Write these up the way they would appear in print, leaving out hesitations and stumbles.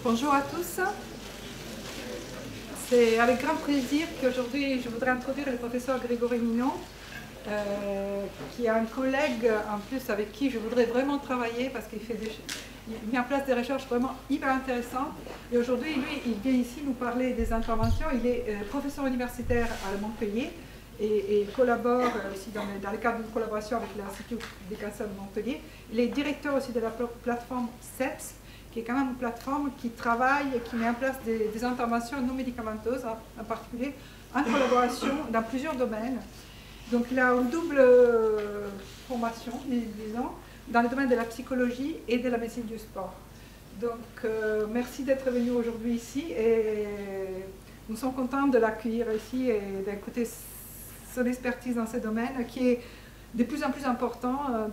Bonjour à tous. C'est avec grand plaisir qu'aujourd'hui je voudrais introduire le professeur Grégory Minon, qui est un collègue en plus avec qui je voudrais vraiment travailler parce qu'il met en place des recherches vraiment hyper intéressantes. Et aujourd'hui, lui, il vient ici nous parler des interventions. Il est professeur universitaire à Montpellier et collabore aussi dans le cadre d'une collaboration avec l'Institut des cancers de Montpellier. Il est directeur aussi de la plateforme CEPS, qui est quand même une plateforme qui travaille et qui met en place des interventions non médicamenteuses, en particulier en collaboration dans plusieurs domaines. Donc il a une double formation, disons, dans le domaine de la psychologie et de la médecine du sport. Donc merci d'être venu aujourd'hui ici et nous sommes contents de l'accueillir ici et d'écouter son expertise dans ce domaine qui est de plus en plus important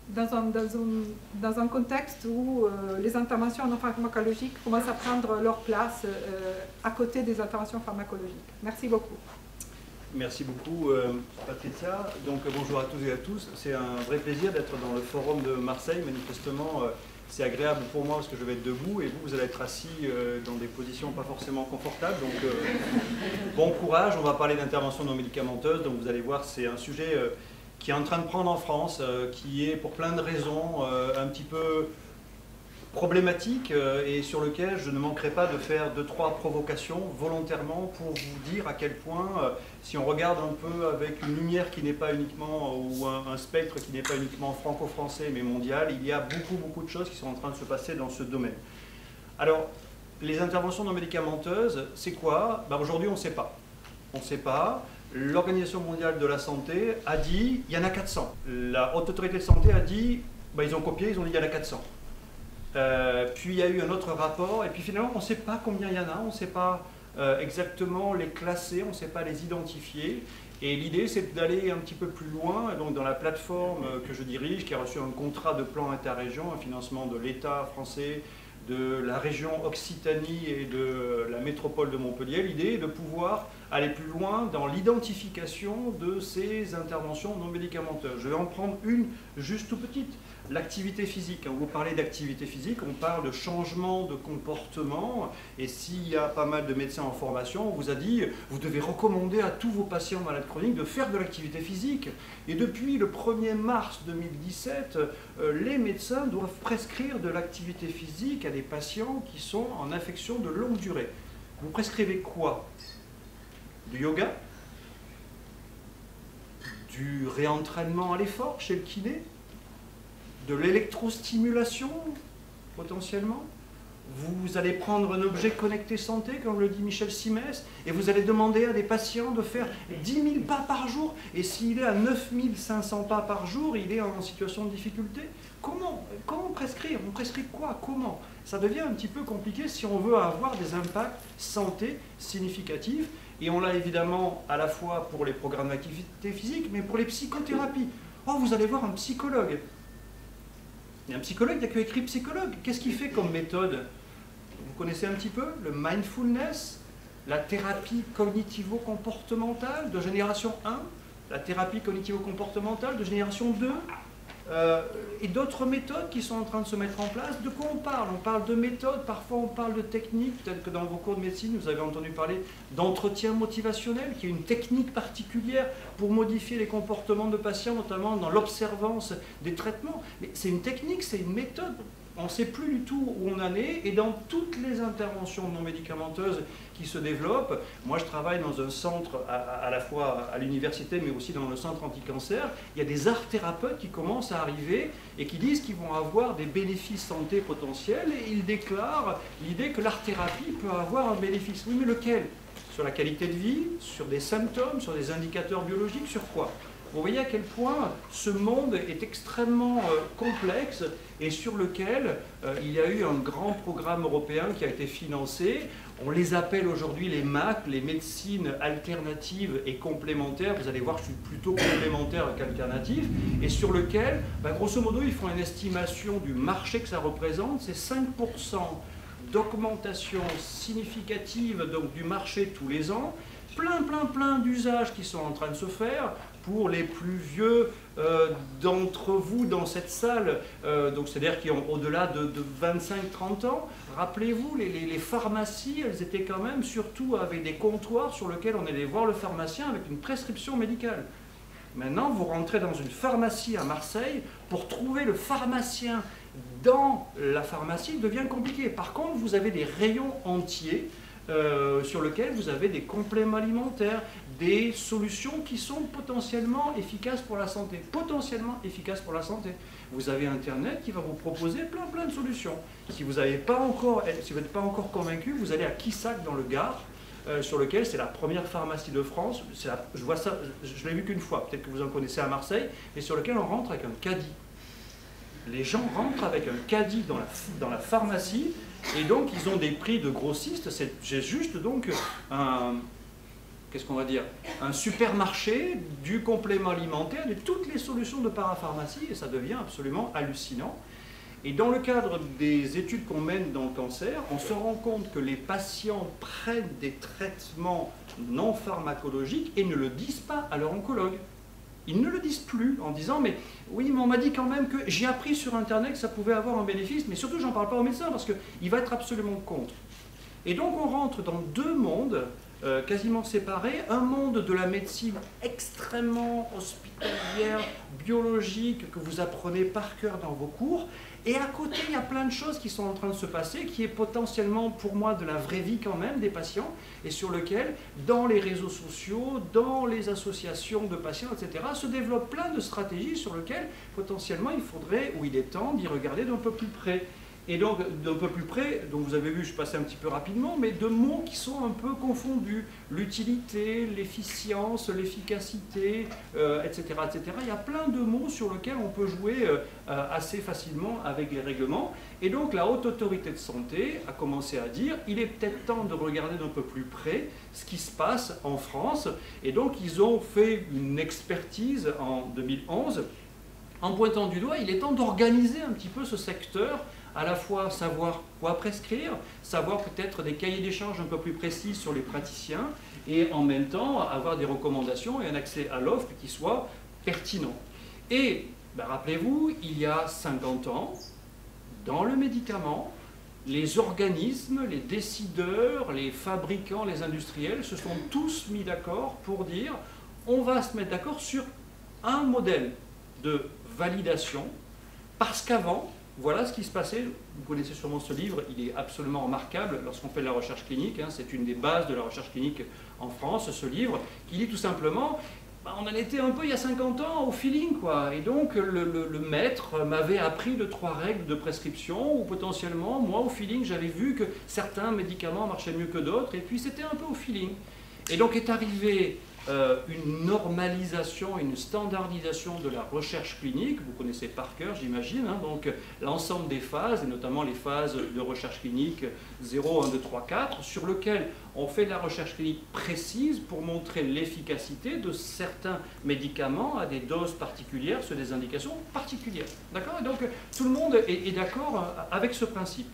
dans un contexte où les interventions non pharmacologiques commencent à prendre leur place à côté des interventions pharmacologiques. Merci beaucoup. Merci beaucoup Patricia. Donc bonjour à tous et à tous. C'est un vrai plaisir d'être dans le forum de Marseille. Manifestement, c'est agréable pour moi parce que je vais être debout et vous allez être assis dans des positions pas forcément confortables. Donc bon courage, on va parler d'intervention non médicamenteuse. Donc vous allez voir, c'est un sujet qui est en train de prendre en France, qui est pour plein de raisons un petit peu problématique et sur lequel je ne manquerai pas de faire 2-3 provocations volontairement pour vous dire à quel point, si on regarde un peu avec une lumière qui n'est pas uniquement, ou un spectre qui n'est pas uniquement franco-français mais mondial, il y a beaucoup de choses qui sont en train de se passer dans ce domaine. Alors, les interventions non médicamenteuses, c'est quoi? Aujourd'hui, on ne sait pas. On ne sait pas. L'Organisation mondiale de la santé a dit, il y en a 400. La Haute Autorité de Santé a dit, ils ont copié, ils ont dit, il y en a 400. Puis il y a eu un autre rapport, et puis finalement, on ne sait pas combien il y en a, on ne sait pas exactement les classer, on ne sait pas les identifier. Et l'idée, c'est d'aller un petit peu plus loin, donc dans la plateforme que je dirige, qui a reçu un contrat de plan interrégion, un financement de l'État français, de la région Occitanie et de la métropole de Montpellier. L'idée est de pouvoir aller plus loin dans l'identification de ces interventions non médicamenteuses. Je vais en prendre une juste tout petite. L'activité physique. Quand vous parlez d'activité physique, on parle de changement de comportement. Et s'il y a pas mal de médecins en formation, on vous a dit, vous devez recommander à tous vos patients malades chroniques de faire de l'activité physique. Et depuis le 1er mars 2017, les médecins doivent prescrire de l'activité physique à des patients qui sont en affection de longue durée. Vous prescrivez quoi? Du yoga? Du réentraînement à l'effort chez le kiné? De l'électrostimulation, potentiellement. Vous allez prendre un objet connecté santé, comme le dit Michel Simès, et vous allez demander à des patients de faire 10 000 pas par jour, et s'il est à 9 500 pas par jour, il est en situation de difficulté. Comment prescrire? On prescrit quoi? Comment? Ça devient un petit peu compliqué si on veut avoir des impacts santé significatifs, et on l'a évidemment à la fois pour les programmes d'activité physique, mais pour les psychothérapies. Oh, vous allez voir un psychologue. Il y a un psychologue, il n'y a que écrit psychologue. Qu'est-ce qu'il fait comme méthode? Vous connaissez un petit peu le mindfulness, la thérapie cognitivo-comportementale de génération 1, la thérapie cognitivo-comportementale de génération 2, et d'autres méthodes qui sont en train de se mettre en place. De quoi on parle? On parle de méthodes, parfois on parle de techniques. Peut-être que dans vos cours de médecine, vous avez entendu parler d'entretien motivationnel, qui est une technique particulière pour modifier les comportements de patients, notamment dans l'observance des traitements. Mais c'est une technique, c'est une méthode. On ne sait plus du tout où on en est, et dans toutes les interventions non médicamenteuses qui se développent, moi je travaille dans un centre à la fois à l'université mais aussi dans le centre anti-cancer, il y a des art thérapeutes qui commencent à arriver et qui disent qu'ils vont avoir des bénéfices santé potentiels, et ils déclarent l'idée que l'art thérapie peut avoir un bénéfice. Oui, mais lequel? Sur la qualité de vie, sur des symptômes, sur des indicateurs biologiques, sur quoi? Vous voyez à quel point ce monde est extrêmement complexe et sur lequel il y a eu un grand programme européen qui a été financé. On les appelle aujourd'hui les MAC, les médecines alternatives et complémentaires. Vous allez voir, je suis plutôt complémentaire qu'alternatif. Et sur lequel, grosso modo, ils font une estimation du marché que ça représente. C'est 5% d'augmentation significative donc, du marché tous les ans. plein d'usages qui sont en train de se faire. Pour les plus vieux d'entre vous dans cette salle, donc c'est-à-dire qui ont au-delà de 25-30 ans, rappelez-vous, les pharmacies, elles étaient quand même surtout avec des comptoirs sur lesquels on allait voir le pharmacien avec une prescription médicale. Maintenant, vous rentrez dans une pharmacie à Marseille, pour trouver le pharmacien dans la pharmacie devient compliqué. Par contre, vous avez des rayons entiers sur lesquels vous avez des compléments alimentaires, des solutions qui sont potentiellement efficaces pour la santé. Potentiellement efficaces pour la santé. Vous avez Internet qui va vous proposer plein de solutions. Si vous n'êtes pas encore convaincu, vous allez à Quissac dans le Gard, sur lequel c'est la première pharmacie de France. Je vois ça, je l'ai vu qu'une fois, peut-être que vous en connaissez à Marseille, mais sur lequel on rentre avec un caddie. Les gens rentrent avec un caddie dans la pharmacie, et donc ils ont des prix de grossistes. J'ai juste donc qu'est-ce qu'on va dire, un supermarché du complément alimentaire, de toutes les solutions de parapharmacie, et ça devient absolument hallucinant. Et dans le cadre des études qu'on mène dans le cancer, on se rend compte que les patients prennent des traitements non pharmacologiques et ne le disent pas à leur oncologue. Ils ne le disent plus en disant « mais oui, mais on m'a dit quand même que j'ai appris sur Internet que ça pouvait avoir un bénéfice, mais surtout j'en parle pas au médecin parce qu'il va être absolument contre ». Et donc on rentre dans deux mondes quasiment séparés, un monde de la médecine extrêmement hospitalière, biologique, que vous apprenez par cœur dans vos cours, et à côté il y a plein de choses qui sont en train de se passer, qui est potentiellement pour moi de la vraie vie quand même des patients, et sur lequel, dans les réseaux sociaux, dans les associations de patients, etc., se développent plein de stratégies sur lesquelles potentiellement il faudrait, ou il est temps d'y regarder d'un peu plus près. Et donc, d'un peu plus près, donc vous avez vu, je passais un petit peu rapidement, mais de mots qui sont un peu confondus. L'utilité, l'efficience, l'efficacité, etc., etc. Il y a plein de mots sur lesquels on peut jouer assez facilement avec les règlements. Et donc, la Haute Autorité de Santé a commencé à dire, il est peut-être temps de regarder d'un peu plus près ce qui se passe en France. Et donc, ils ont fait une expertise en 2011, en pointant du doigt, il est temps d'organiser un petit peu ce secteur, à la fois savoir quoi prescrire, savoir peut-être des cahiers des charges un peu plus précis sur les praticiens, et en même temps avoir des recommandations et un accès à l'offre qui soit pertinent. Et rappelez-vous, il y a 50 ans, dans le médicament, les organismes, les décideurs, les fabricants, les industriels se sont tous mis d'accord pour dire on va se mettre d'accord sur un modèle de validation, parce qu'avant, voilà ce qui se passait. Vous connaissez sûrement ce livre, il est absolument remarquable lorsqu'on fait de la recherche clinique, hein, c'est une des bases de la recherche clinique en France, ce livre, qui dit tout simplement, on en était un peu il y a 50 ans au feeling, quoi. Et donc le maître m'avait appris 2-3 règles de prescription, ou potentiellement, moi au feeling, j'avais vu que certains médicaments marchaient mieux que d'autres, et puis c'était un peu au feeling. Et donc est arrivé une normalisation, une standardisation de la recherche clinique, vous connaissez par cœur j'imagine, hein, donc l'ensemble des phases, et notamment les phases de recherche clinique 0, 1, 2, 3, 4, sur lequel on fait de la recherche clinique précise pour montrer l'efficacité de certains médicaments à des doses particulières, sur des indications particulières. D'accord? Et donc tout le monde est d'accord avec ce principe.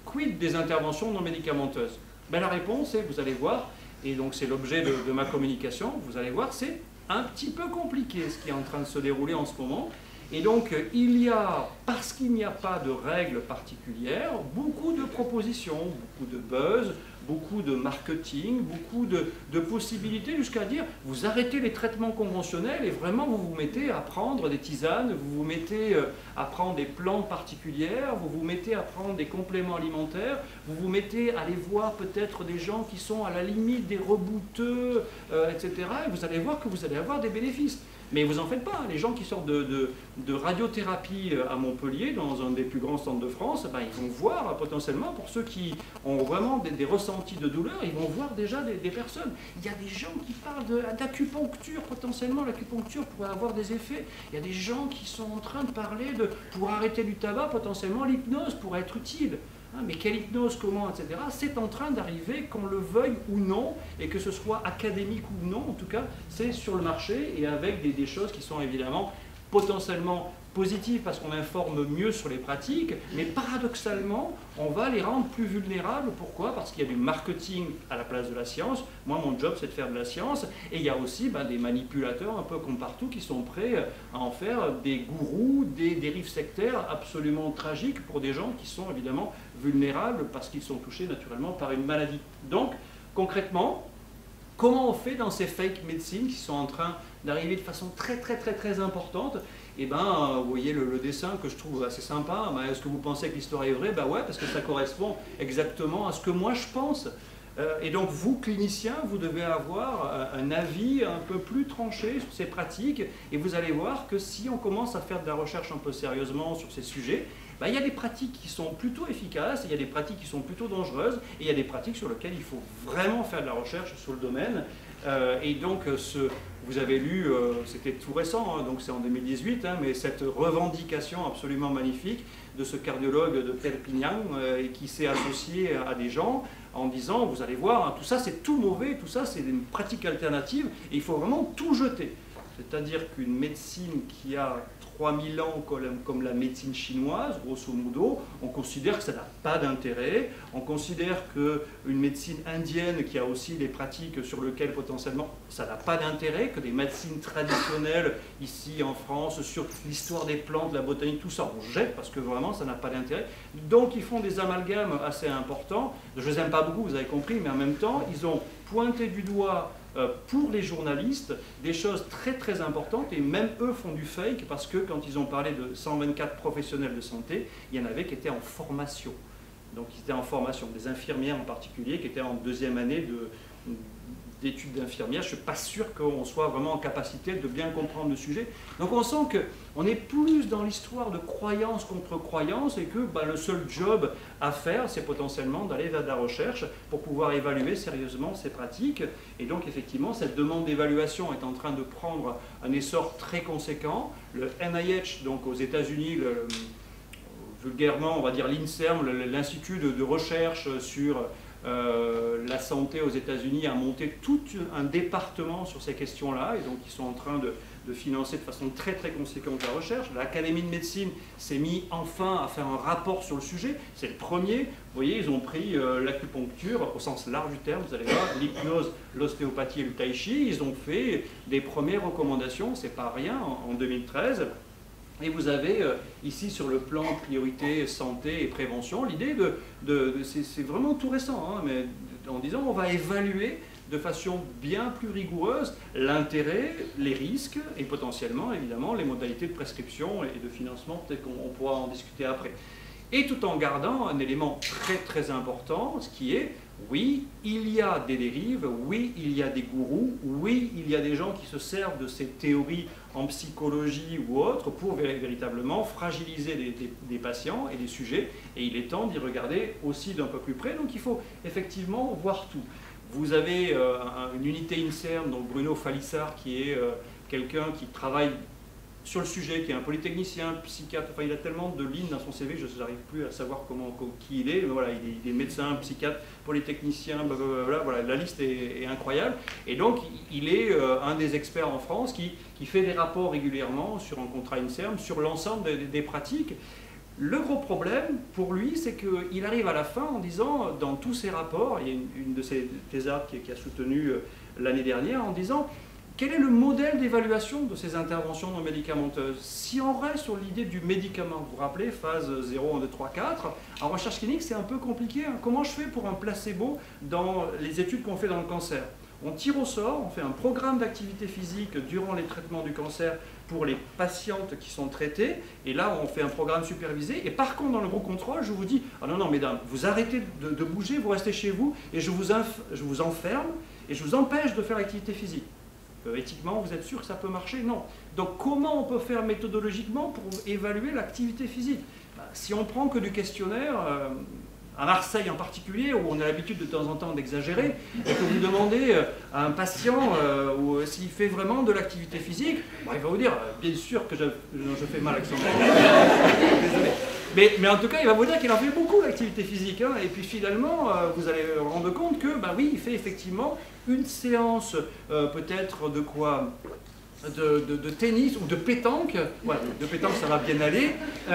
Quid des interventions non médicamenteuses? La réponse est, vous allez voir, et donc c'est l'objet de ma communication, vous allez voir, c'est un petit peu compliqué ce qui est en train de se dérouler en ce moment. Et donc il y a, parce qu'il n'y a pas de règles particulières, beaucoup de propositions, beaucoup de buzz, beaucoup de marketing, beaucoup de possibilités, jusqu'à dire vous arrêtez les traitements conventionnels et vraiment vous vous mettez à prendre des tisanes, vous vous mettez à prendre des plantes particulières, vous vous mettez à prendre des compléments alimentaires, vous vous mettez à aller voir peut-être des gens qui sont à la limite des rebouteux, etc. Et vous allez voir que vous allez avoir des bénéfices. Mais vous en faites pas, les gens qui sortent de radiothérapie à Montpellier, dans un des plus grands centres de France, ils vont voir potentiellement, pour ceux qui ont vraiment des ressentis de douleur, ils vont voir déjà des personnes. Il y a des gens qui parlent d'acupuncture, potentiellement l'acupuncture pourrait avoir des effets. Il y a des gens qui sont en train de parler pour arrêter du tabac, potentiellement l'hypnose pourrait être utile. Mais quelle hypnose, comment, etc. C'est en train d'arriver, qu'on le veuille ou non, et que ce soit académique ou non, en tout cas, c'est sur le marché, et avec des choses qui sont évidemment potentiellement positive parce qu'on informe mieux sur les pratiques, mais paradoxalement, on va les rendre plus vulnérables. Pourquoi? Parce qu'il y a du marketing à la place de la science. Moi, mon job, c'est de faire de la science. Et il y a aussi des manipulateurs, un peu comme partout, qui sont prêts à en faire des gourous, des dérives sectaires absolument tragiques pour des gens qui sont évidemment vulnérables parce qu'ils sont touchés naturellement par une maladie. Donc, concrètement, comment on fait dans ces fake médecines qui sont en train d'arriver de façon très importante? Et vous voyez le dessin que je trouve assez sympa. Est-ce que vous pensez que l'histoire est vraie? Ouais, parce que ça correspond exactement à ce que moi je pense. Et donc vous, cliniciens, vous devez avoir un avis un peu plus tranché sur ces pratiques. Et vous allez voir que si on commence à faire de la recherche un peu sérieusement sur ces sujets, il y a des pratiques qui sont plutôt efficaces, il y a des pratiques qui sont plutôt dangereuses, et il y a des pratiques sur lesquelles il faut vraiment faire de la recherche sur le domaine. Et donc, vous avez lu, c'était tout récent, hein, donc c'est en 2018, mais cette revendication absolument magnifique de ce cardiologue de Perpignan qui s'est associé à des gens en disant, vous allez voir, hein, tout ça c'est tout mauvais, tout ça c'est une pratique alternative, et il faut vraiment tout jeter. C'est-à-dire qu'une médecine qui a 3000 ans comme la médecine chinoise, grosso modo, on considère que ça n'a pas d'intérêt. On considère qu'une médecine indienne qui a aussi des pratiques sur lesquelles potentiellement ça n'a pas d'intérêt, que des médecines traditionnelles ici en France, sur l'histoire des plantes, la botanique, tout ça, on jette parce que vraiment ça n'a pas d'intérêt. Donc ils font des amalgames assez importants. Je ne les aime pas beaucoup, vous avez compris, mais en même temps, ils ont pointé du doigt pour les journalistes des choses très importantes, et même eux font du fake parce que quand ils ont parlé de 124 professionnels de santé, il y en avait qui étaient en formation. Donc ils étaient en formation, des infirmières en particulier qui étaient en 2e année d'études d'infirmière. Je ne suis pas sûr qu'on soit vraiment en capacité de bien comprendre le sujet. Donc on sent qu'on est plus dans l'histoire de croyance contre croyance, et que le seul job à faire, c'est potentiellement d'aller vers de la recherche pour pouvoir évaluer sérieusement ces pratiques. Et donc effectivement, cette demande d'évaluation est en train de prendre un essor très conséquent. Le NIH, donc aux États-Unis, vulgairement on va dire l'INSERM, l'Institut de recherche sur la santé aux États-Unis, a monté tout un département sur ces questions-là, et donc ils sont en train de financer de façon très conséquente la recherche. L'Académie de médecine s'est mis enfin à faire un rapport sur le sujet. C'est le premier. Vous voyez, ils ont pris l'acupuncture au sens large du terme, vous allez voir, l'hypnose, l'ostéopathie et le tai chi. Ils ont fait des premières recommandations, c'est pas rien, en 2013. Et vous avez ici sur le plan priorité, santé et prévention, l'idée c'est vraiment tout récent, hein, mais en disant on va évaluer de façon bien plus rigoureuse l'intérêt, les risques et potentiellement évidemment les modalités de prescription et de financement, peut-être qu'on pourra en discuter après. Et tout en gardant un élément très important, ce qui est, oui, il y a des dérives, oui, il y a des gourous, oui, il y a des gens qui se servent de ces théories en psychologie ou autre pour véritablement fragiliser des patients et des sujets, et il est temps d'y regarder aussi d'un peu plus près. Donc il faut effectivement voir tout. Vous avez une unité INSERM, donc Bruno Falissard, qui est quelqu'un qui travaille sur le sujet, qui est un polytechnicien, psychiatre, enfin il a tellement de lignes dans son CV, je n'arrive plus à savoir qui il est, mais voilà, il est médecin, psychiatre, polytechnicien, blablabla, voilà, la liste est incroyable. Et donc il est un des experts en France qui fait des rapports régulièrement sur un contrat INSERM, sur l'ensemble des pratiques. Le gros problème pour lui, c'est qu'il arrive à la fin en disant, dans tous ses rapports, il y a une de ses thésards qui a soutenu l'année dernière, en disant quel est le modèle d'évaluation de ces interventions non médicamenteuses? Si on reste sur l'idée du médicament, vous vous rappelez, phase 0, 1, 2, 3, 4, en recherche clinique, c'est un peu compliqué. Hein. Comment je fais pour un placebo dans les études qu'on fait dans le cancer? On tire au sort, on fait un programme d'activité physique durant les traitements du cancer pour les patientes qui sont traitées, et là on fait un programme supervisé, et par contre dans le gros contrôle, je vous dis, ah non, mesdames, vous arrêtez de bouger, vous restez chez vous, et je vous enferme, et je vous empêche de faire l'activité physique. Éthiquement, vous êtes sûr que ça peut marcher? Non. Donc comment on peut faire méthodologiquement pour évaluer l'activité physique? Si on prend que du questionnaire, à Marseille en particulier, où on a l'habitude de temps en temps d'exagérer, et que vous demandez à un patient s'il fait vraiment de l'activité physique, il va vous dire, bien sûr que je fais mal l'accent. Désolé. Mais en tout cas, il va vous dire qu'il en fait beaucoup d'activité physique. Hein, et puis finalement, vous allez vous rendre compte que, oui, il fait effectivement une séance peut-être de quoi de tennis ou de pétanque, ouais, de pétanque ça va bien aller, 1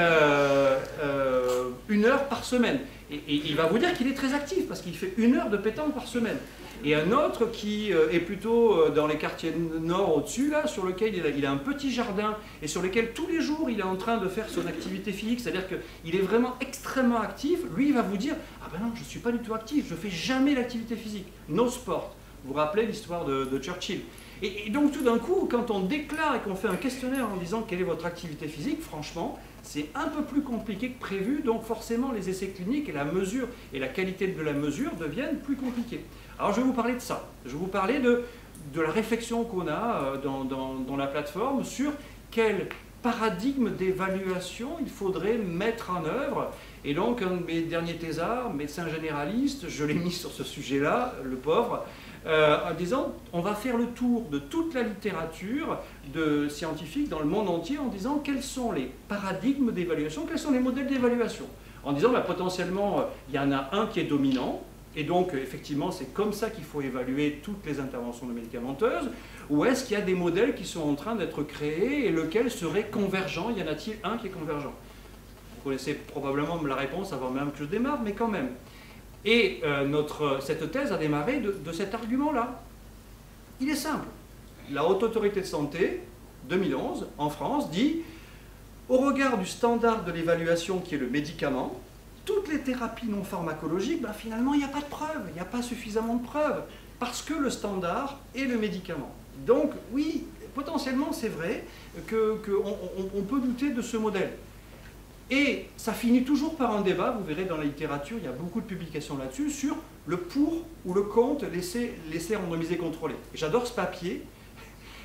heure par semaine. Et il va vous dire qu'il est très actif parce qu'il fait 1 heure de pétanque par semaine. Et un autre qui est plutôt dans les quartiers nord au-dessus, là, sur lequel il a un petit jardin et sur lequel tous les jours il est en train de faire son activité physique, c'est-à-dire qu'il est vraiment extrêmement actif. Lui, il va vous dire « Ah ben non, je ne suis pas du tout actif, je ne fais jamais l'activité physique. No sport ». Vous vous rappelez l'histoire de Churchill. Et donc tout d'un coup, quand on déclare et qu'on fait un questionnaire en disant quelle est votre activité physique, franchement, c'est un peu plus compliqué que prévu, donc forcément les essais cliniques et la mesure et la qualité de la mesure deviennent plus compliquées. Alors je vais vous parler de ça, je vais vous parler de la réflexion qu'on a dans la plateforme sur quel paradigme d'évaluation il faudrait mettre en œuvre. Et donc un de mes derniers thésards, médecin généraliste, je l'ai mis sur ce sujet-là, le pauvre, en disant on va faire le tour de toute la littérature de scientifique dans le monde entier en disant quels sont les paradigmes d'évaluation, quels sont les modèles d'évaluation. En disant bah, potentiellement il y en a un qui est dominant, et donc effectivement c'est comme ça qu'il faut évaluer toutes les interventions médicamenteuses, ou est-ce qu'il y a des modèles qui sont en train d'être créés et lequel serait convergent? Y en a-t-il un qui est convergent? Vous connaissez probablement la réponse avant même que je démarre, mais quand même. Et cette thèse a démarré de cet argument-là. Il est simple. La Haute Autorité de Santé, 2011, en France, dit « Au regard du standard de l'évaluation qui est le médicament, toutes les thérapies non pharmacologiques, ben finalement, il n'y a pas de preuves, il n'y a pas suffisamment de preuves, parce que le standard est le médicament. » Donc, oui, potentiellement, c'est vrai qu'on peut douter de ce modèle. Et ça finit toujours par un débat, vous verrez dans la littérature, il y a beaucoup de publications là-dessus, sur le pour ou le contre l'essai randomisé contrôlé. Et j'adore ce papier.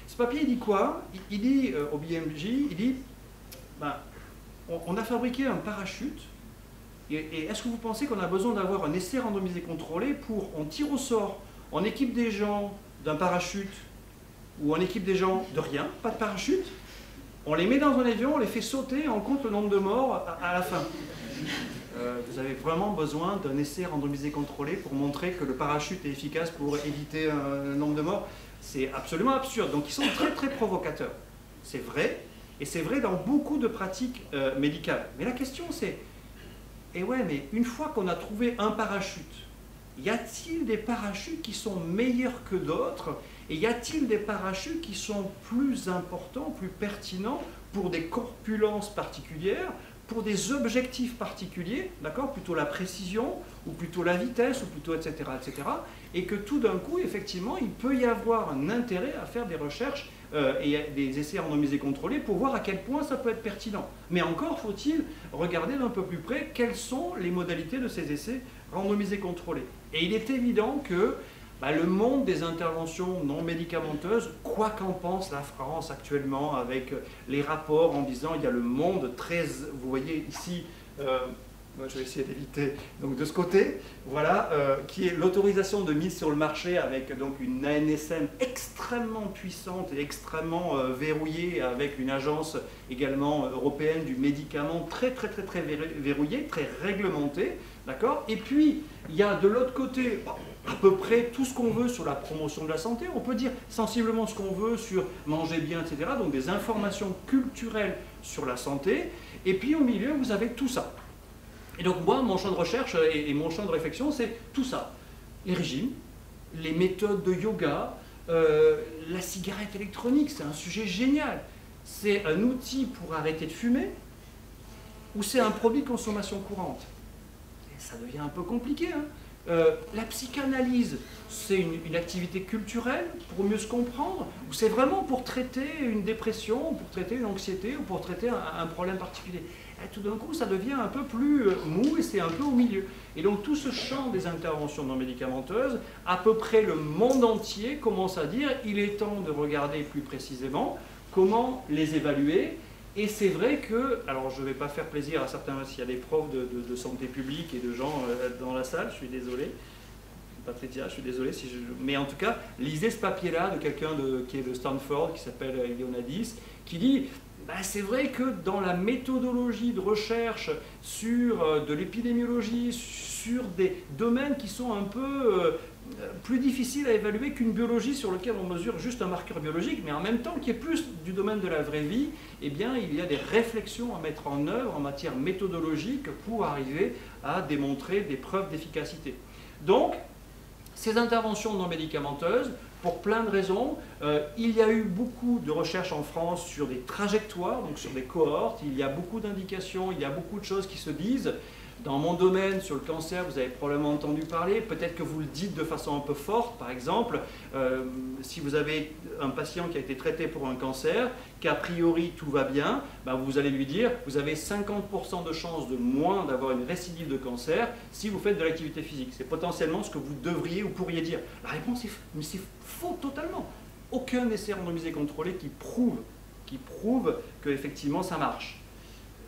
Ce papier, il dit quoi? Il dit au BMJ, il dit, ben, on a fabriqué un parachute, et est-ce que vous pensez qu'on a besoin d'avoir un essai randomisé contrôlé pour, on tire au sort, on équipe des gens d'un parachute, ou on équipe des gens de rien, pas de parachute, on les met dans un avion, on les fait sauter, on compte le nombre de morts à la fin. Vous avez vraiment besoin d'un essai randomisé contrôlé pour montrer que le parachute est efficace pour éviter un nombre de morts. C'est absolument absurde. Donc ils sont très très provocateurs. C'est vrai, et c'est vrai dans beaucoup de pratiques médicales. Mais la question c'est, eh ouais, mais une fois qu'on a trouvé un parachute, y a-t-il des parachutes qui sont meilleurs que d'autres? Et y a-t-il des parachutes qui sont plus importants, plus pertinents pour des corpulences particulières, pour des objectifs particuliers, d'accord, plutôt la précision, ou plutôt la vitesse, ou plutôt etc., etc. Et que tout d'un coup, effectivement, il peut y avoir un intérêt à faire des recherches et des essais randomisés contrôlés pour voir à quel point ça peut être pertinent. Mais encore faut-il regarder d'un peu plus près quelles sont les modalités de ces essais randomisés contrôlés. Et il est évident que le monde des interventions non médicamenteuses, quoi qu'en pense la France actuellement avec les rapports en disant il y a le monde très, vous voyez ici, moi je vais essayer d'éviter, donc de ce côté, voilà, qui est l'autorisation de mise sur le marché avec donc une ANSM extrêmement puissante et extrêmement verrouillée, avec une agence également européenne du médicament très verrouillée, très réglementée, d'accord. Et puis il y a de l'autre côté à peu près tout ce qu'on veut sur la promotion de la santé, on peut dire sensiblement ce qu'on veut sur manger bien, etc. Donc des informations culturelles sur la santé, et puis au milieu vous avez tout ça. Et donc moi, mon champ de recherche et mon champ de réflexion, c'est tout ça. Les régimes, les méthodes de yoga, la cigarette électronique, c'est un sujet génial. C'est un outil pour arrêter de fumer, ou c'est un produit de consommation courante? Et ça devient un peu compliqué, hein. La psychanalyse, c'est une activité culturelle pour mieux se comprendre, ou c'est vraiment pour traiter une dépression, pour traiter une anxiété, ou pour traiter un problème particulier? Et tout d'un coup, ça devient un peu plus mou et c'est un peu au milieu. Et donc tout ce champ des interventions non médicamenteuses, à peu près le monde entier commence à dire il est temps de regarder plus précisément comment les évaluer. Et c'est vrai que, alors je ne vais pas faire plaisir à certains, s'il y a des profs de santé publique et de gens dans la salle, je suis désolé, Patricia, je suis désolé, mais en tout cas, lisez ce papier-là de quelqu'un qui est de Stanford, qui s'appelle Ioannidis, qui dit, c'est vrai que dans la méthodologie de recherche sur de l'épidémiologie, sur des domaines qui sont un peu plus difficile à évaluer qu'une biologie sur laquelle on mesure juste un marqueur biologique, mais en même temps qui est plus du domaine de la vraie vie, eh bien, il y a des réflexions à mettre en œuvre en matière méthodologique pour arriver à démontrer des preuves d'efficacité. Donc, ces interventions non médicamenteuses, pour plein de raisons, il y a eu beaucoup de recherches en France sur des trajectoires, donc sur des cohortes, il y a beaucoup d'indications, il y a beaucoup de choses qui se disent. Dans mon domaine, sur le cancer, vous avez probablement entendu parler, peut-être que vous le dites de façon un peu forte, par exemple, si vous avez un patient qui a été traité pour un cancer, qu'a priori tout va bien, ben vous allez lui dire, vous avez 50% de chances de moins d'avoir une récidive de cancer si vous faites de l'activité physique. C'est potentiellement ce que vous devriez ou pourriez dire. La réponse est mais c'est faux totalement. Aucun essai randomisé contrôlé qui prouve que effectivement ça marche.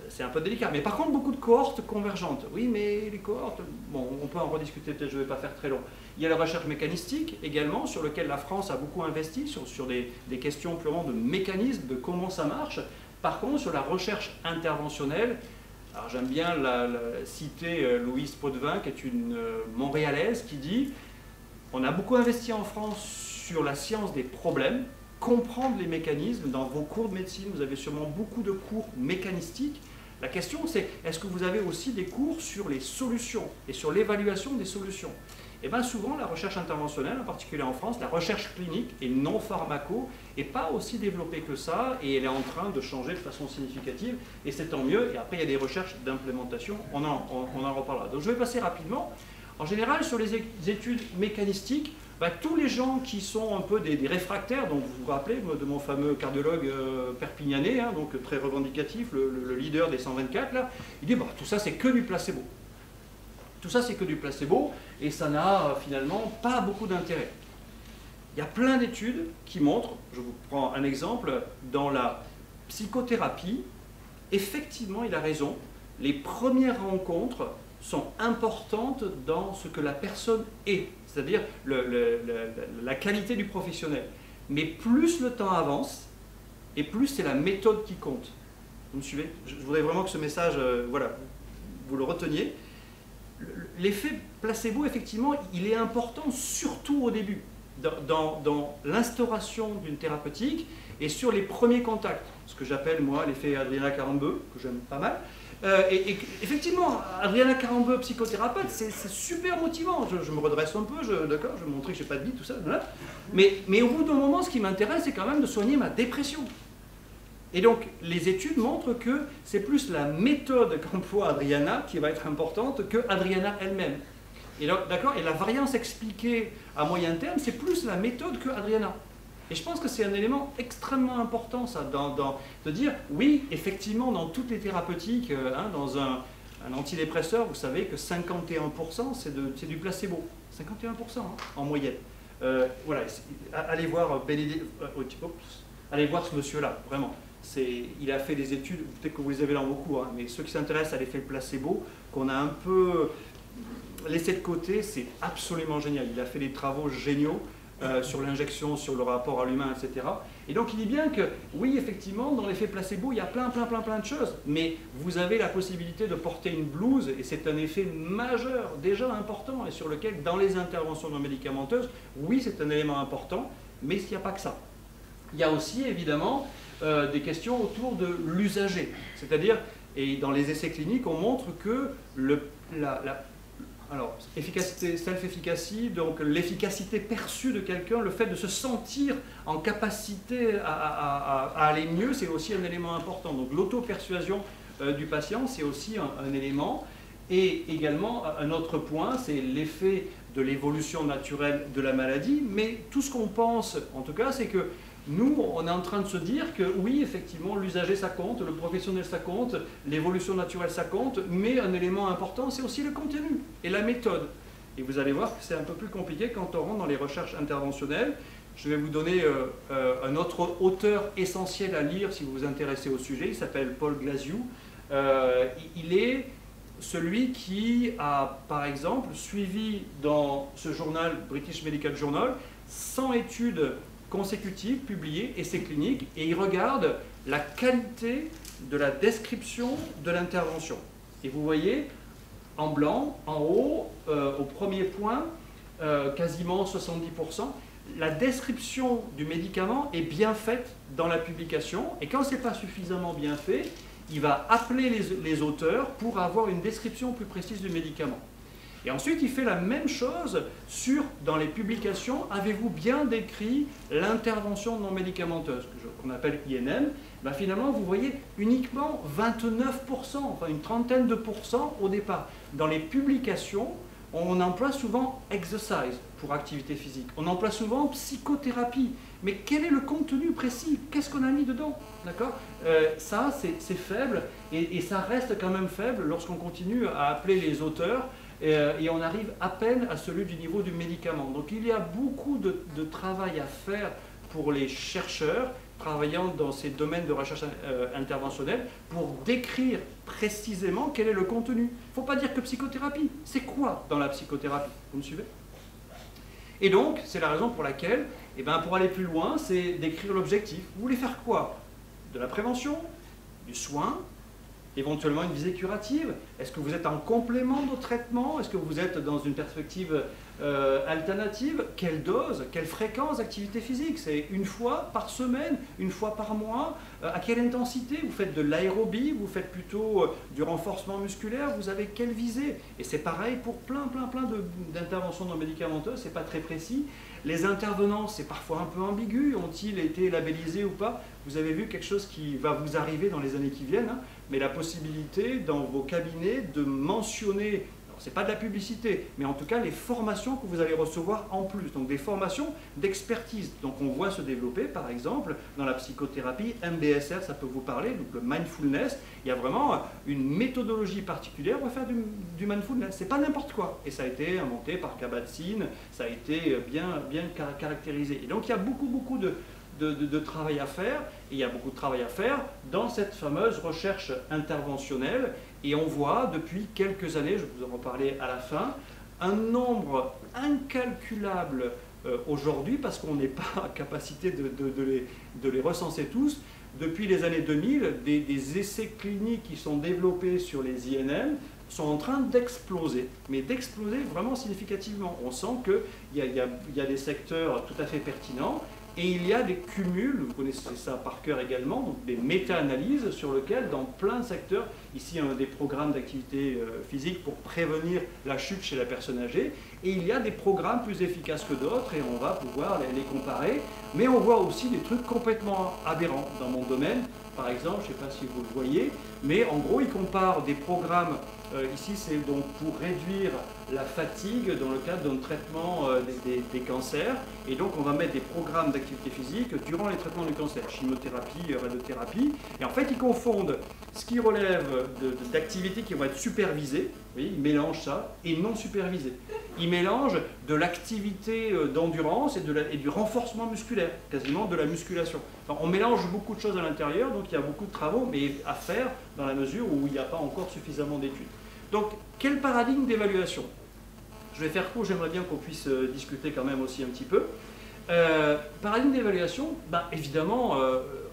C'est un peu délicat. Mais par contre, beaucoup de cohortes convergentes. Oui, mais les cohortes, bon, on peut en rediscuter, peut-être je ne vais pas faire très long. Il y a la recherche mécanistique également, sur laquelle la France a beaucoup investi, sur des questions purement de mécanisme, de comment ça marche. Par contre, sur la recherche interventionnelle, alors j'aime bien citer Louise Potvin, qui est une Montréalaise, qui dit « On a beaucoup investi en France sur la science des problèmes, comprendre les mécanismes. Dans vos cours de médecine, vous avez sûrement beaucoup de cours mécanistiques. La question, c'est est-ce que vous avez aussi des cours sur les solutions et sur l'évaluation des solutions? Et bien souvent, la recherche interventionnelle, en particulier en France, la recherche clinique et non pharmaco, n'est pas aussi développée que ça, et elle est en train de changer de façon significative, et c'est tant mieux. Et après, il y a des recherches d'implémentation, on en reparlera. Donc je vais passer rapidement. En général, sur les études mécanistiques, tous les gens qui sont un peu des réfractaires, donc vous vous rappelez de mon fameux cardiologue perpignanais, hein, donc très revendicatif, le leader des 124, là, il dit tout ça c'est que du placebo. Tout ça c'est que du placebo et ça n'a finalement pas beaucoup d'intérêt. Il y a plein d'études qui montrent, je vous prends un exemple, dans la psychothérapie, effectivement il a raison, les premières rencontres sont importantes dans ce que la personne est, c'est-à-dire la qualité du professionnel. Mais plus le temps avance, et plus c'est la méthode qui compte. Vous me suivez? Je voudrais vraiment que ce message, voilà, vous le reteniez. L'effet placebo, effectivement, il est important surtout au début, dans l'instauration d'une thérapeutique et sur les premiers contacts, ce que j'appelle moi l'effet Adriana Carambeu, que j'aime pas mal. Et effectivement, Adriana Carambeu, psychothérapeute, c'est super motivant. Je me redresse un peu, d'accord, je vais montrer que je n'ai pas de bite, tout ça. Voilà. Mais au bout d'un moment, ce qui m'intéresse, c'est quand même de soigner ma dépression. Et donc, les études montrent que c'est plus la méthode qu'emploie Adriana qui va être importante que Adriana elle-même. Et d'accord, et la variance expliquée à moyen terme, c'est plus la méthode que Adriana. Et je pense que c'est un élément extrêmement important, ça, de dire, oui, effectivement, dans toutes les thérapeutiques, dans un antidépresseur, vous savez que 51%, c'est du placebo. 51% en moyenne. Voilà, allez voir allez voir ce monsieur-là, vraiment. Il a fait des études, peut-être que vous les avez dans vos cours, mais ceux qui s'intéressent à l'effet placebo, qu'on a un peu laissé de côté, c'est absolument génial. Il a fait des travaux géniaux. Sur l'injection, sur le rapport à l'humain, etc. Et donc il dit bien que, oui, effectivement, dans l'effet placebo, il y a plein de choses, mais vous avez la possibilité de porter une blouse, et c'est un effet majeur, déjà important, et sur lequel, dans les interventions non médicamenteuses, oui, c'est un élément important, mais il n'y a pas que ça. Il y a aussi, évidemment, des questions autour de l'usager, c'est-à-dire, et dans les essais cliniques, on montre que alors, efficacité, self-efficacy, donc l'efficacité perçue de quelqu'un, le fait de se sentir en capacité à aller mieux, c'est aussi un élément important. Donc l'auto-persuasion du patient, c'est aussi un élément. Et également, un autre point, c'est l'effet de l'évolution naturelle de la maladie. Mais tout ce qu'on pense, en tout cas, c'est que nous, on est en train de se dire que oui, effectivement, l'usager ça compte, le professionnel ça compte, l'évolution naturelle ça compte, mais un élément important, c'est aussi le contenu et la méthode. Et vous allez voir que c'est un peu plus compliqué quand on rentre dans les recherches interventionnelles. Je vais vous donner un autre auteur essentiel à lire si vous vous intéressez au sujet, il s'appelle Paul Glasziou. Il est celui qui a, par exemple, suivi dans ce journal, British Medical Journal, 100 études consécutives, publiées, essais cliniques, et il regarde la qualité de la description de l'intervention. Et vous voyez, en blanc, en haut, au premier point, quasiment 70%. La description du médicament est bien faite dans la publication, et quand ce n'est pas suffisamment bien fait, il va appeler les auteurs pour avoir une description plus précise du médicament. Et ensuite, il fait la même chose dans les publications. Avez-vous bien décrit l'intervention non médicamenteuse, qu'on appelle INM? Ben finalement, vous voyez uniquement 29%, enfin une trentaine de pourcents au départ. Dans les publications, on emploie souvent exercise pour activité physique. On emploie souvent psychothérapie. Mais quel est le contenu précis? Qu'est-ce qu'on a mis dedans? D'accord? Ça, c'est faible, et ça reste quand même faible lorsqu'on continue à appeler les auteurs, et on arrive à peine à celui du niveau du médicament. Donc il y a beaucoup de travail à faire pour les chercheurs travaillant dans ces domaines de recherche interventionnelle pour décrire précisément quel est le contenu. Il ne faut pas dire que psychothérapie. C'est quoi dans la psychothérapie? Vous me suivez? Et donc, c'est la raison pour laquelle, pour aller plus loin, c'est d'écrire l'objectif. Vous voulez faire quoi? De la prévention? Du soin? Éventuellement une visée curative? Est-ce que vous êtes en complément de traitement? Est-ce que vous êtes dans une perspective alternative? Quelle dose? Quelle fréquence d'activité physique? C'est une fois par semaine? Une fois par mois? À quelle intensité? Vous faites de l'aérobie? Vous faites plutôt du renforcement musculaire? Vous avez quelle visée? Et c'est pareil pour plein d'interventions non médicamenteuses, c'est pas très précis. Les intervenants, c'est parfois un peu ambigu. Ont-ils été labellisés ou pas? Vous avez vu quelque chose qui va vous arriver dans les années qui viennent, hein, mais la possibilité dans vos cabinets de mentionner, ce n'est pas de la publicité, mais en tout cas les formations que vous allez recevoir en plus, donc des formations d'expertise. Donc on voit se développer par exemple dans la psychothérapie, MBSR, ça peut vous parler, donc le mindfulness, il y a vraiment une méthodologie particulière pour faire du mindfulness, c'est pas n'importe quoi. Et ça a été inventé par Kabat-Zinn, ça a été bien caractérisé. Et donc il y a beaucoup de travail à faire, et il y a beaucoup de travail à faire dans cette fameuse recherche interventionnelle, et on voit depuis quelques années, je vous en reparler à la fin, un nombre incalculable aujourd'hui, parce qu'on n'est pas en capacité de les recenser tous, depuis les années 2000, des essais cliniques qui sont développés sur les INM sont en train d'exploser, mais d'exploser vraiment significativement. On sent qu'il y a des secteurs tout à fait pertinents, et il y a des cumuls, vous connaissez ça par cœur également, donc des méta-analyses sur lesquelles, dans plein de secteurs, ici on a des programmes d'activité physique pour prévenir la chute chez la personne âgée, et il y a des programmes plus efficaces que d'autres, et on va pouvoir les comparer, mais on voit aussi des trucs complètement aberrants dans mon domaine. Par exemple, je ne sais pas si vous le voyez, mais en gros, ils comparent des programmes, ici c'est donc pour réduire la fatigue dans le cadre d'un traitement des cancers, et donc on va mettre des programmes d'activité physique durant les traitements du cancer, chimiothérapie, radiothérapie, et en fait ils confondent ce qui relève d'activités qui vont être supervisées, oui, ils mélangent ça, et non supervisées. Ils mélangent de l'activité d'endurance et du renforcement musculaire, quasiment de la musculation. Enfin, on mélange beaucoup de choses à l'intérieur, donc il y a beaucoup de travaux mais à faire dans la mesure où il n'y a pas encore suffisamment d'études. Donc, quel paradigme d'évaluation? Je vais faire court, j'aimerais bien qu'on puisse discuter quand même aussi un petit peu. Paradigme d'évaluation, évidemment,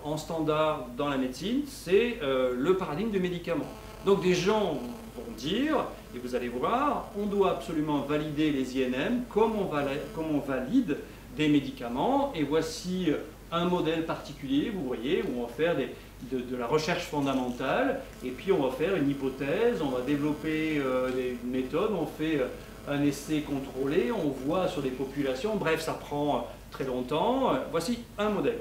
en standard dans la médecine, c'est le paradigme du médicament. Donc des gens vont dire, et vous allez voir, on doit absolument valider les INM comme on valide des médicaments, et voici un modèle particulier, vous voyez, où on va faire de la recherche fondamentale, et puis on va faire une hypothèse, on va développer des méthodes, on fait un essai contrôlé, on voit sur des populations, bref, ça prend très longtemps. Voici un modèle.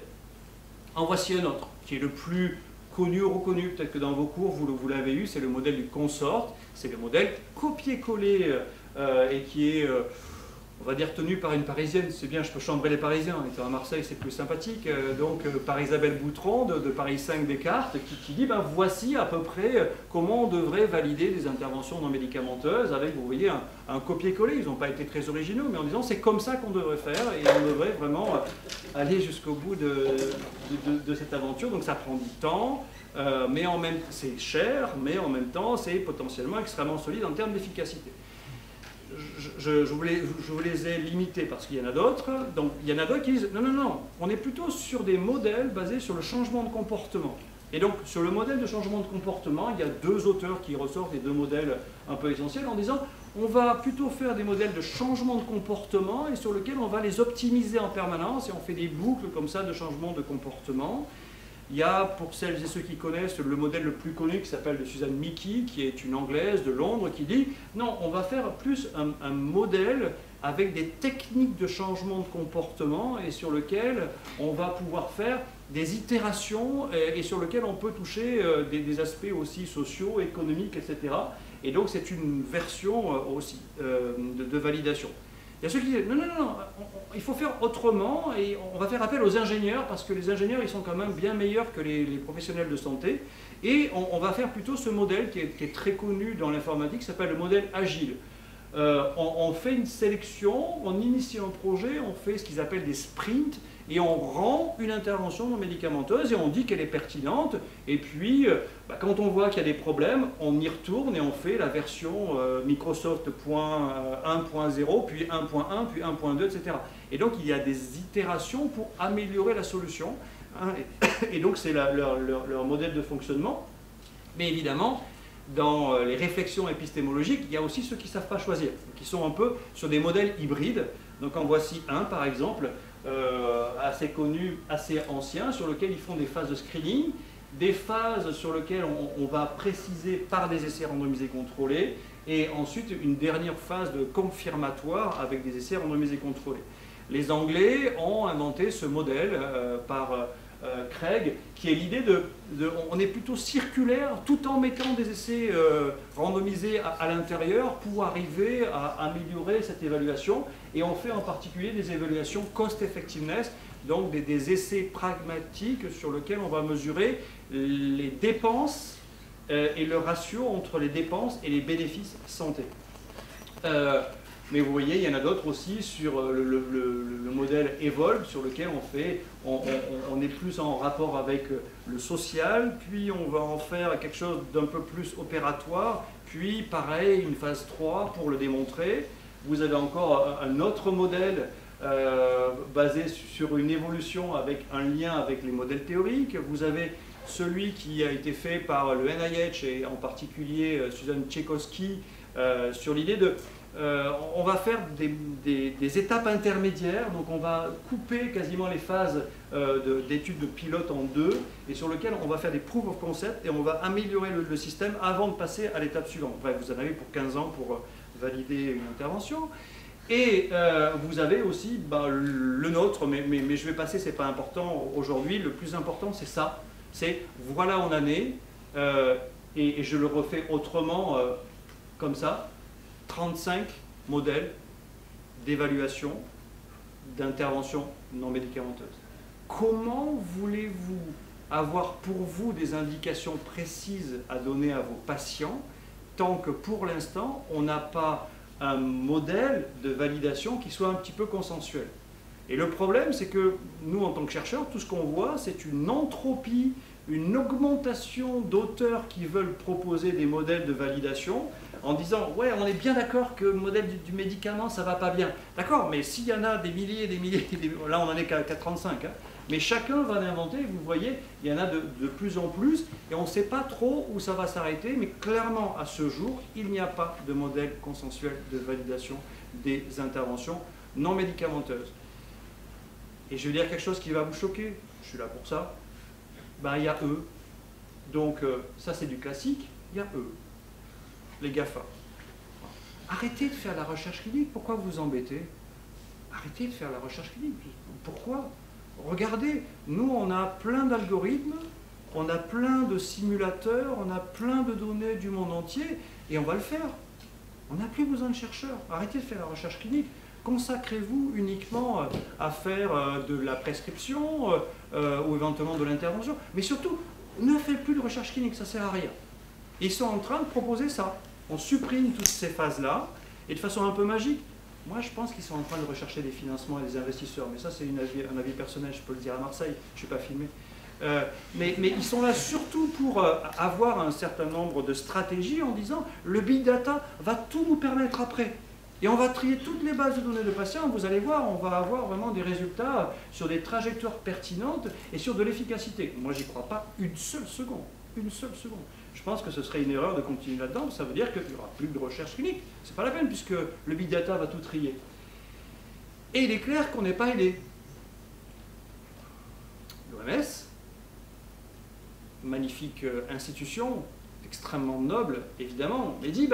En voici un autre, qui est le plus connu ou reconnu, peut-être que dans vos cours vous l'avez eu, c'est le modèle du consort, c'est le modèle copié-collé et qui est, on va dire, tenu par une Parisienne. C'est bien, je peux chambrer les Parisiens, étant à Marseille c'est plus sympathique, donc par Isabelle Boutron de Paris 5 Descartes, qui dit, voici à peu près comment on devrait valider des interventions non médicamenteuses, avec, vous voyez, un copier-coller. Ils n'ont pas été très originaux, mais en disant c'est comme ça qu'on devrait faire, et on devrait vraiment aller jusqu'au bout de cette aventure. Donc ça prend du temps, mais c'est cher, mais en même temps c'est potentiellement extrêmement solide en termes d'efficacité. Je vous les ai limités parce qu'il y en a d'autres. Donc il y en a d'autres qui disent non, on est plutôt sur des modèles basés sur le changement de comportement. Et donc sur le modèle de changement de comportement, il y a deux auteurs qui ressortent, les deux modèles un peu essentiels, en disant On va plutôt faire des modèles de changement de comportement et sur lesquels on va les optimiser en permanence et on fait des boucles comme ça de changement de comportement. Il y a, pour celles et ceux qui connaissent, le modèle le plus connu qui s'appelle de Susan Mickey, qui est une Anglaise de Londres, qui dit non, on va faire plus un modèle avec des techniques de changement de comportement et sur lequel on va pouvoir faire des itérations et sur lequel on peut toucher des aspects aussi sociaux, économiques, etc. Et donc c'est une version aussi de validation. Il y a ceux qui disent non, non, non, il faut faire autrement et on va faire appel aux ingénieurs parce que les ingénieurs ils sont quand même bien meilleurs que les professionnels de santé et on va faire plutôt ce modèle qui est très connu dans l'informatique qui s'appelle le modèle agile. On fait une sélection, on initie un projet, on fait ce qu'ils appellent des sprints et on rend une intervention non médicamenteuse et on dit qu'elle est pertinente et puis quand on voit qu'il y a des problèmes, on y retourne et on fait la version Microsoft 1.0 puis 1.1 puis 1.2 etc. Et donc il y a des itérations pour améliorer la solution hein, et donc c'est leur modèle de fonctionnement. Mais évidemment, dans les réflexions épistémologiques, il y a aussi ceux qui ne savent pas choisir, qui sont un peu sur des modèles hybrides. Donc en voici un par exemple, assez connu, assez ancien, sur lequel ils font des phases de screening, des phases sur lesquelles on va préciser par des essais randomisés contrôlés, et ensuite une dernière phase de confirmatoire avec des essais randomisés contrôlés. Les Anglais ont inventé ce modèle par Craig, qui est l'idée on est plutôt circulaire tout en mettant des essais randomisés à l'intérieur pour arriver à améliorer cette évaluation et on fait en particulier des évaluations cost effectiveness, donc des essais pragmatiques sur lesquels on va mesurer les dépenses et le ratio entre les dépenses et les bénéfices santé. Mais vous voyez, il y en a d'autres aussi sur le modèle Evolve, sur lequel on est plus en rapport avec le social, puis on va en faire quelque chose d'un peu plus opératoire, puis pareil, une phase 3 pour le démontrer. Vous avez encore un autre modèle basé sur une évolution avec un lien avec les modèles théoriques. Vous avez celui qui a été fait par le NIH et en particulier Susan Tchaikovsky sur l'idée de on va faire des étapes intermédiaires, donc on va couper quasiment les phases d'études de pilote en deux, et sur lequel on va faire des proof of concept, et on va améliorer le système avant de passer à l'étape suivante. Bref, vous en avez pour 15 ans pour valider une intervention. Et vous avez aussi le nôtre, mais je vais passer, c'est pas important aujourd'hui, le plus important c'est ça, c'est voilà on en est, et je le refais autrement comme ça. 35 modèles d'évaluation d'intervention non médicamenteuse. Comment voulez-vous avoir pour vous des indications précises à donner à vos patients tant que pour l'instant on n'a pas un modèle de validation qui soit un petit peu consensuel? Et le problème c'est que nous en tant que chercheurs, tout ce qu'on voit c'est une entropie, une augmentation d'auteurs qui veulent proposer des modèles de validation en disant « ouais, on est bien d'accord que le modèle du médicament, ça va pas bien ». D'accord, mais s'il y en a des milliers, là on en est qu'à 35, hein, mais chacun va l'inventer, vous voyez, il y en a de plus en plus, et on ne sait pas trop où ça va s'arrêter, mais clairement, à ce jour, il n'y a pas de modèle consensuel de validation des interventions non médicamenteuses. Et je vais dire quelque chose qui va vous choquer, je suis là pour ça, il y a eux. Donc ça c'est du classique, il y a eux. Les GAFA. Arrêtez de faire la recherche clinique, pourquoi vous embêtez? Arrêtez de faire la recherche clinique, pourquoi? Regardez, nous on a plein d'algorithmes, on a plein de simulateurs, on a plein de données du monde entier, et on va le faire. On n'a plus besoin de chercheurs, arrêtez de faire la recherche clinique. Consacrez-vous uniquement à faire de la prescription ou éventuellement de l'intervention, mais surtout, ne faites plus de recherche clinique, ça ne sert à rien. Ils sont en train de proposer ça. On supprime toutes ces phases-là, et de façon un peu magique, moi je pense qu'ils sont en train de rechercher des financements et des investisseurs, mais ça c'est un avis personnel, je peux le dire à Marseille, je ne suis pas filmé. Mais ils sont là surtout pour avoir un certain nombre de stratégies en disant le big data va tout nous permettre après. Et on va trier toutes les bases de données de patients, vous allez voir, on va avoir vraiment des résultats sur des trajectoires pertinentes et sur de l'efficacité. Moi, j'y crois pas une seule seconde. Une seule seconde. je pense que ce serait une erreur de continuer là-dedans. Ça veut dire qu'il n'y aura plus de recherche clinique. C'est pas la peine, puisque le big data va tout trier. Et il est clair qu'on n'est pas aidé. L'OMS, magnifique institution, extrêmement noble, évidemment, mais dit,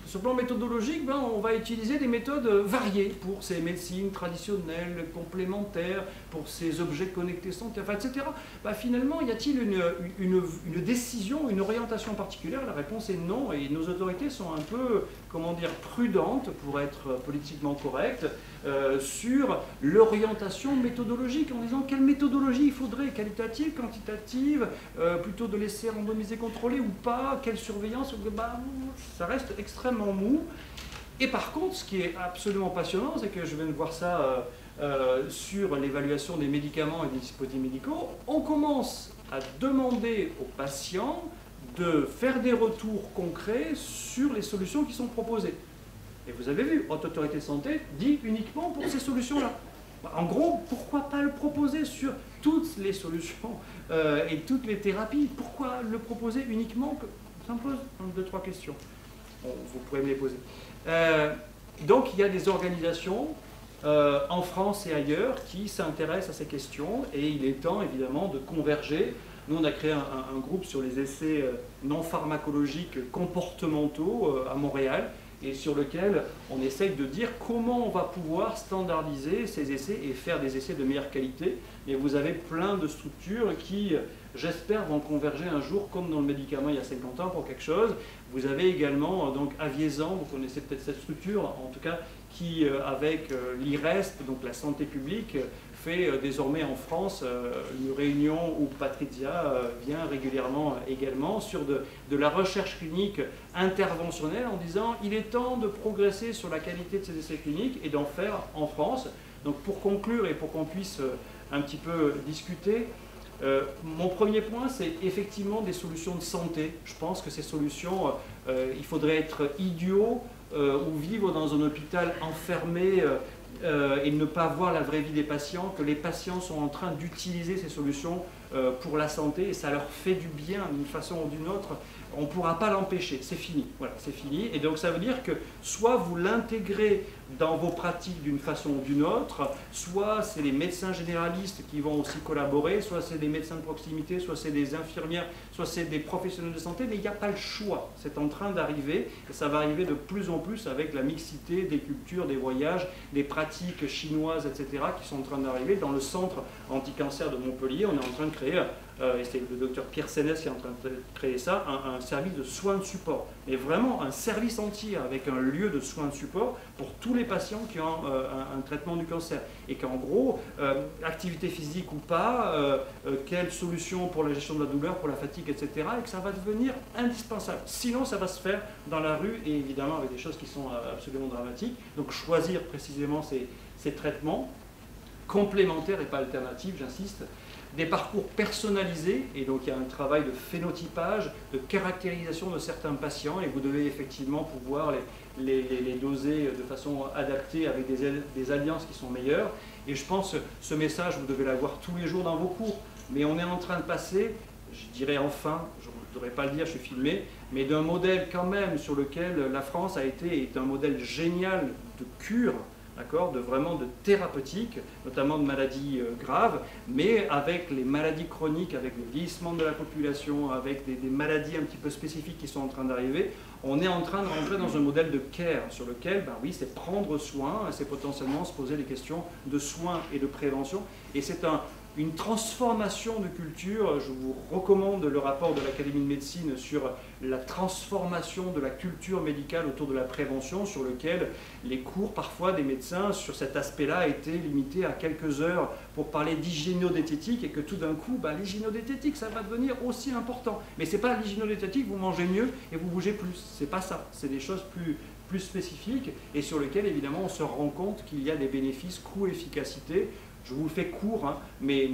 sur le plan méthodologique, on va utiliser des méthodes variées pour ces médecines traditionnelles, complémentaires, pour ces objets connectés santé, etc. Finalement, y a-t-il une décision, une orientation particulière? La réponse est non, et nos autorités sont un peu, comment dire, prudentes, pour être politiquement correctes, sur l'orientation méthodologique, en disant quelle méthodologie il faudrait, qualitative, quantitative, plutôt de laisser randomiser, contrôler ou pas, quelle surveillance, ça reste extrêmement mou. Et par contre, ce qui est absolument passionnant, c'est que je viens de voir ça sur l'évaluation des médicaments et des dispositifs médicaux, on commence à demander aux patients de faire des retours concrets sur les solutions qui sont proposées. Et vous avez vu, Haute Autorité de Santé dit uniquement pour ces solutions-là. En gros, pourquoi pas le proposer sur toutes les solutions et toutes les thérapies? Pourquoi le proposer uniquement? Ça me pose 2-3 questions. Bon, vous pourrez me les poser. Donc, il y a des organisations en France et ailleurs qui s'intéressent à ces questions, et il est temps, évidemment, de converger. Nous, on a créé un groupe sur les essais non pharmacologiques comportementaux à Montréal, et sur lequel on essaye de dire comment on va pouvoir standardiser ces essais et faire des essais de meilleure qualité. Et vous avez plein de structures qui, j'espère, vont converger un jour, comme dans le médicament il y a 50 ans, pour quelque chose. Vous avez également donc Aviesan, vous connaissez peut-être cette structure, en tout cas, qui, avec l'IRESP, donc la santé publique, fait désormais en France une réunion où Patrizia vient régulièrement également sur de la recherche clinique interventionnelle, en disant il est temps de progresser sur la qualité de ces essais cliniques et d'en faire en France. Donc pour conclure et pour qu'on puisse un petit peu discuter, mon premier point, c'est effectivement des solutions de santé. Je pense que ces solutions, il faudrait être idiot ou vivre dans un hôpital enfermé et ne pas voir la vraie vie des patients, que les patients sont en train d'utiliser ces solutions pour la santé, et ça leur fait du bien d'une façon ou d'une autre. On ne pourra pas l'empêcher, c'est fini. Voilà, c'est fini. Et donc ça veut dire que soit vous l'intégrez dans vos pratiques d'une façon ou d'une autre, soit c'est les médecins généralistes qui vont aussi collaborer, soit c'est des médecins de proximité, soit c'est des infirmières, soit c'est des professionnels de santé, mais il n'y a pas le choix. C'est en train d'arriver, et ça va arriver de plus en plus avec la mixité des cultures, des voyages, des pratiques chinoises, etc., qui sont en train d'arriver. Dans le centre anti-cancer de Montpellier, on est en train de créer, et c'est le docteur Pierre Sénès qui est en train de créer ça, un service de soins de support. Mais vraiment un service entier avec un lieu de soins de support pour tous les patients qui ont un traitement du cancer. Et qu'en gros, activité physique ou pas, quelle solution pour la gestion de la douleur, pour la fatigue, etc. Et que ça va devenir indispensable. Sinon, ça va se faire dans la rue et évidemment avec des choses qui sont absolument dramatiques. Donc choisir précisément ces traitements complémentaires et pas alternatifs, j'insiste. Des parcours personnalisés, et donc il y a un travail de phénotypage, de caractérisation de certains patients, et vous devez effectivement pouvoir les doser de façon adaptée avec des alliances qui sont meilleures. Et je pense que ce message, vous devez l'avoir tous les jours dans vos cours, mais on est en train de passer, je dirais enfin, je ne devrais pas le dire, je suis filmé, mais d'un modèle quand même sur lequel la France est un modèle génial de cure, d'accord, vraiment de thérapeutique, notamment de maladies graves, mais avec les maladies chroniques, avec le vieillissement de la population, avec des maladies un petit peu spécifiques qui sont en train d'arriver, on est en train de rentrer dans un modèle de care sur lequel, oui, c'est prendre soin, c'est potentiellement se poser des questions de soins et de prévention, et c'est une transformation de culture. Je vous recommande le rapport de l'Académie de médecine sur la transformation de la culture médicale autour de la prévention, sur lequel les cours parfois des médecins sur cet aspect-là étaient limités à quelques heures pour parler d'hygiénodiététique, et que tout d'un coup, l'hygiénodiététique, ça va devenir aussi important. Mais ce n'est pas l'hygiénodiététique, vous mangez mieux et vous bougez plus. C'est pas ça. C'est des choses plus spécifiques et sur lesquelles, évidemment, on se rend compte qu'il y a des bénéfices coût-efficacité. Je vous le fais court, hein, mais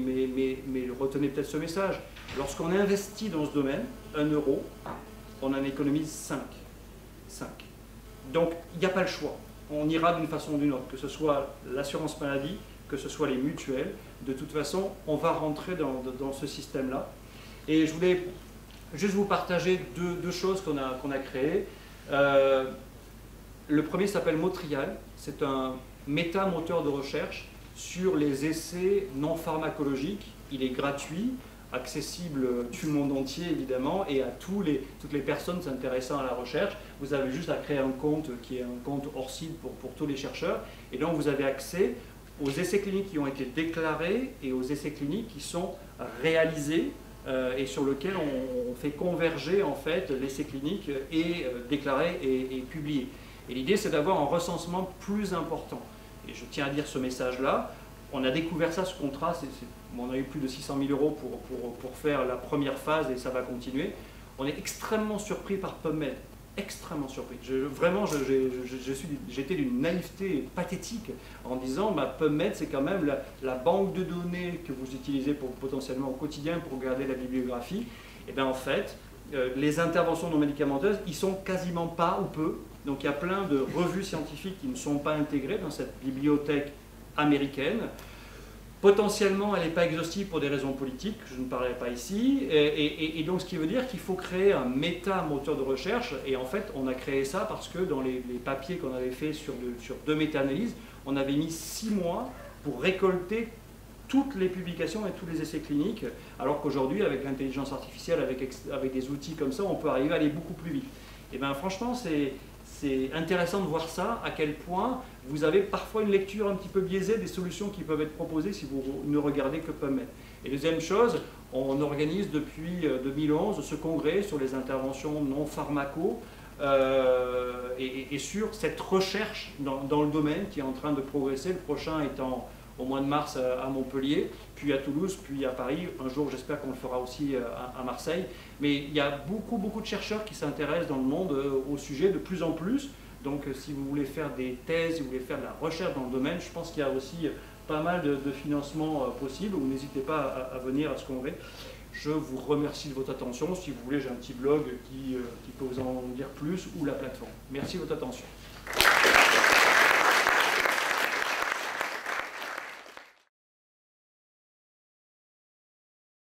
retenez peut-être ce message. Lorsqu'on investit dans ce domaine, 1 euro, on en économise 5. Donc, il n'y a pas le choix. On ira d'une façon ou d'une autre, que ce soit l'assurance maladie, que ce soit les mutuelles. De toute façon, on va rentrer dans ce système-là. Et je voulais juste vous partager deux choses qu'on a créées. Le premier s'appelle Motrial, c'est un méta-moteur de recherche sur les essais non pharmacologiques. Il est gratuit, accessible du monde entier évidemment, et à toutes les personnes s'intéressant à la recherche. Vous avez juste à créer un compte qui est un compte hors site pour tous les chercheurs, et donc vous avez accès aux essais cliniques qui ont été déclarés et aux essais cliniques qui sont réalisés et sur lesquels on fait converger en fait l'essai clinique et déclaré et publié. Et l'idée, c'est d'avoir un recensement plus important. Et je tiens à dire ce message-là. On a découvert ça, ce contrat, on a eu plus de 600 000 euros pour faire la première phase et ça va continuer. On est extrêmement surpris par PubMed, extrêmement surpris. Vraiment, j'étais d'une naïveté pathétique en disant PubMed, c'est quand même la banque de données que vous utilisez potentiellement au quotidien pour regarder la bibliographie. Et bien en fait, les interventions non médicamenteuses, ils sont quasiment pas ou peu. Donc il y a plein de revues scientifiques qui ne sont pas intégrées dans cette bibliothèque américaine. Potentiellement, elle n'est pas exhaustive pour des raisons politiques, je ne parlerai pas ici. Et donc, ce qui veut dire qu'il faut créer un méta-moteur de recherche. Et en fait, on a créé ça parce que dans les papiers qu'on avait fait sur 2 méta-analyses, on avait mis 6 mois pour récolter toutes les publications et tous les essais cliniques, alors qu'aujourd'hui, avec l'intelligence artificielle, avec des outils comme ça, on peut arriver à aller beaucoup plus vite. Et bien franchement, c'est intéressant de voir ça, à quel point vous avez parfois une lecture un petit peu biaisée des solutions qui peuvent être proposées si vous ne regardez que PubMed. Et deuxième chose, on organise depuis 2011 ce congrès sur les interventions non pharmaco et sur cette recherche dans le domaine qui est en train de progresser, le prochain étant au mois de mars à Montpellier, puis à Toulouse, puis à Paris. Un jour, j'espère qu'on le fera aussi à Marseille. Mais il y a beaucoup de chercheurs qui s'intéressent dans le monde au sujet de plus en plus. Donc, si vous voulez faire des thèses, si vous voulez faire de la recherche dans le domaine, je pense qu'il y a aussi pas mal de financements possibles. N'hésitez pas à venir à ce congrès. Je vous remercie de votre attention. Si vous voulez, j'ai un petit blog qui peut vous en dire plus ou la plateforme. Merci de votre attention.